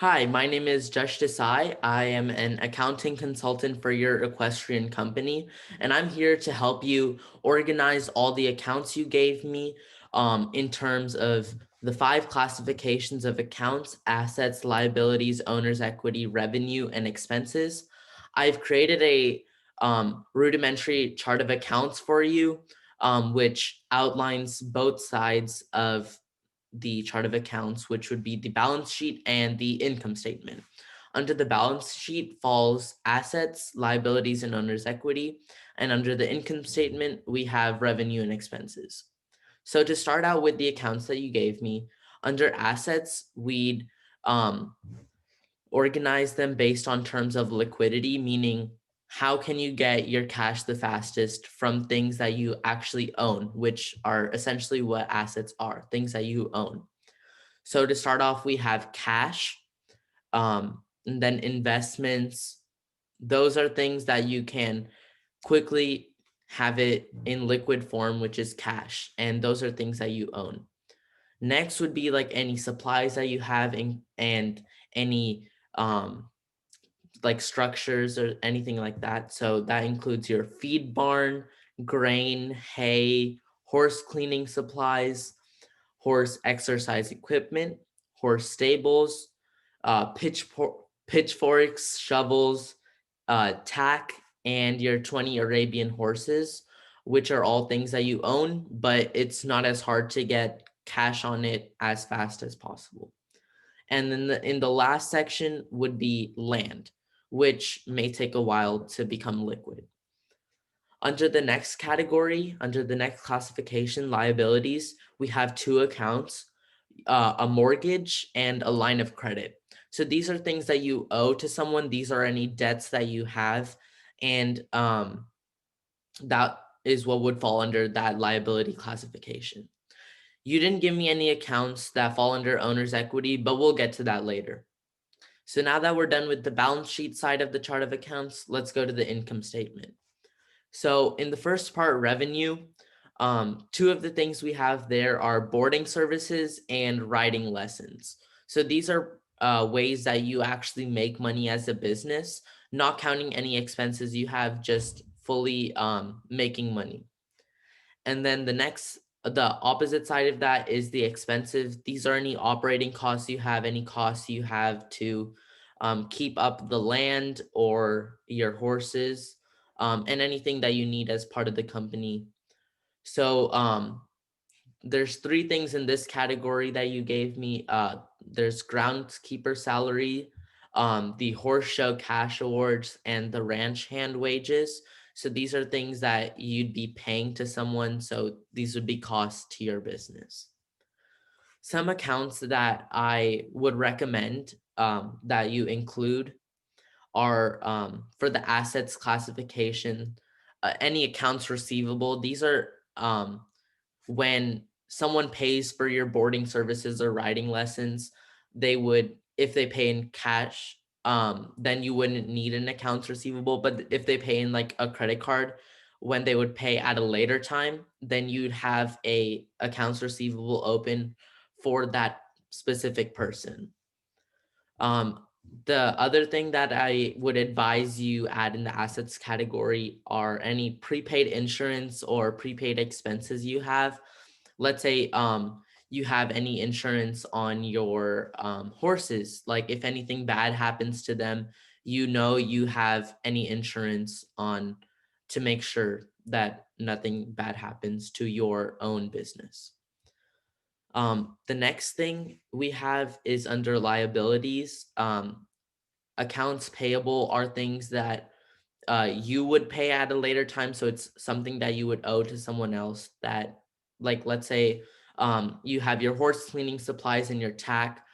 Hi, my name is Josh Desai. I am an accounting consultant for your equestrian company, and I'm here to help you organize all the accounts you gave me in terms of the five classifications of accounts: assets, liabilities, owner's equity, revenue, and expenses. I've created a rudimentary chart of accounts for you, which outlines both sides of the chart of accounts, which would be the balance sheet and the income statement. Under the balance sheet falls assets, liabilities, and owner's equity. And under the income statement, we have revenue and expenses. So to start out with the accounts that you gave me, under assets, we'd um, organize them based on terms of liquidity, meaning how can you get your cash the fastest from things that you actually own, which are essentially what assets are, things that you own. So to start off, we have cash, and then investments. Those are things that you can quickly have it in liquid form, which is cash, and those are things that you own. Next would be like any supplies that you have and any like structures or anything like that. So that includes your feed barn, grain, hay, horse cleaning supplies, horse exercise equipment, horse stables, pitchforks, shovels, tack, and your 20 Arabian horses, which are all things that you own, but it's not as hard to get cash on it as fast as possible. And then in the last section would be land, which may take a while to become liquid. Under the next category, under the next classification, liabilities, we have two accounts, a mortgage and a line of credit. So these are things that you owe to someone. These are any debts that you have. And that is what would fall under that liability classification. You didn't give me any accounts that fall under owner's equity, but we'll get to that later. So now that we're done with the balance sheet side of the chart of accounts, let's go to the income statement. So in the first part, revenue, two of the things we have there are boarding services and riding lessons. So these are ways that you actually make money as a business, not counting any expenses you have, just fully making money. And then the opposite side of that is the expenses. These are any operating costs you have, any costs you have to keep up the land or your horses, and anything that you need as part of the company. So there's three things in this category that you gave me. There's groundskeeper salary, the horse show cash awards, and the ranch hand wages. So these are things that you'd be paying to someone. So these would be costs to your business. Some accounts that I would recommend that you include are for the assets classification, any accounts receivable. These are when someone pays for your boarding services or riding lessons, they would, if they pay in cash, then you wouldn't need an accounts receivable. But if they pay in like a credit card, when they would pay at a later time, then you'd have a accounts receivable open for that specific person. Um, the other thing that I would advise you add in the assets category are any prepaid insurance or prepaid expenses you have. Let's say you have any insurance on your horses, like if anything bad happens to them, you know you have any insurance on to make sure that nothing bad happens to your own business. The next thing we have is under liabilities. Accounts payable are things that you would pay at a later time. So it's something that you would owe to someone else that, like, let's say you have your horse cleaning supplies and your tack.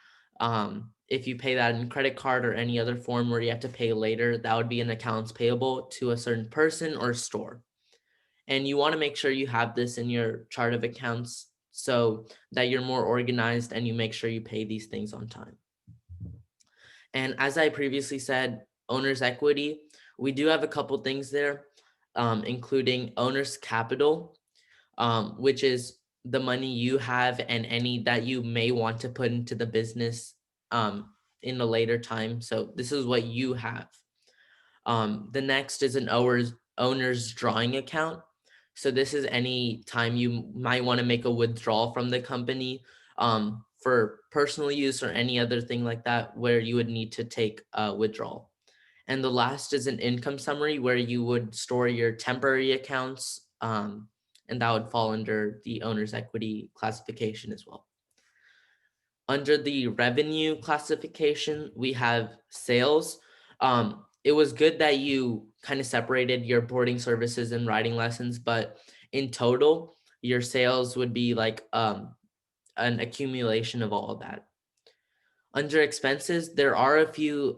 If you pay that in credit card or any other form where you have to pay later, that would be an accounts payable to a certain person or store. And you want to make sure you have this in your chart of accounts so that you're more organized and you make sure you pay these things on time. And as I previously said, owner's equity, we do have a couple things there, including owner's capital, which is the money you have and any that you may want to put into the business. in a later time. So this is what you have. The next is an owner's drawing account. So this is any time you might want to make a withdrawal from the company for personal use or any other thing like that where you would need to take a withdrawal. And the last is an income summary where you would store your temporary accounts, and that would fall under the owner's equity classification as well. Under the revenue classification, we have sales. It was good that you kind of separated your boarding services and writing lessons, but in total, your sales would be like an accumulation of all of that. Under expenses, there are a few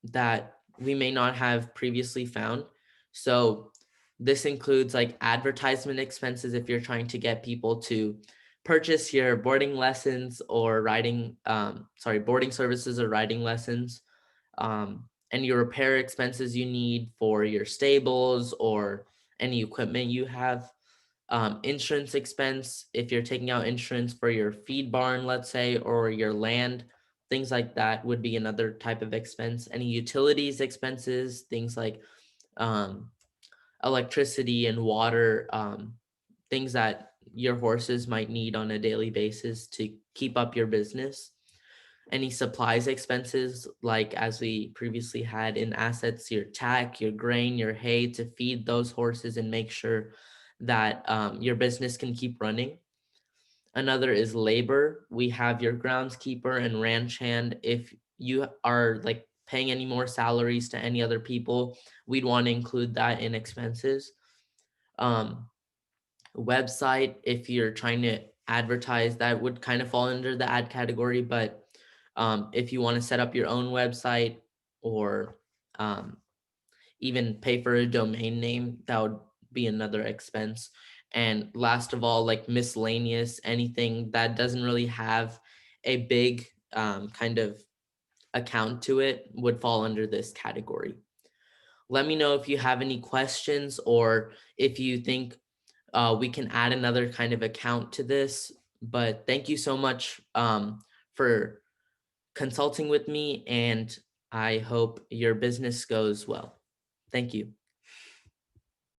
that we may not have previously found. So this includes like advertisement expenses if you're trying to get people to purchase your boarding lessons or boarding services or riding lessons. Any repair expenses you need for your stables or any equipment you have. Insurance expense, if you're taking out insurance for your feed barn, let's say, or your land, things like that would be another type of expense. Any utilities expenses, things like um, electricity and water, things that your horses might need on a daily basis to keep up your business. Any supplies expenses, like as we previously had in assets, your tack, your grain, your hay to feed those horses and make sure that your business can keep running. Another is labor. We have your groundskeeper and ranch hand. If you are like paying any more salaries to any other people, we'd want to include that in expenses. Um, Website, if you're trying to advertise, that would kind of fall under the ad category, but if you want to set up your own website or um, even pay for a domain name, that would be another expense. And last of all, like miscellaneous, anything that doesn't really have a big kind of account to it would fall under this category. Let me know if you have any questions or if you think we can add another kind of account to this. But thank you so much for consulting with me, and I hope your business goes well. Thank you.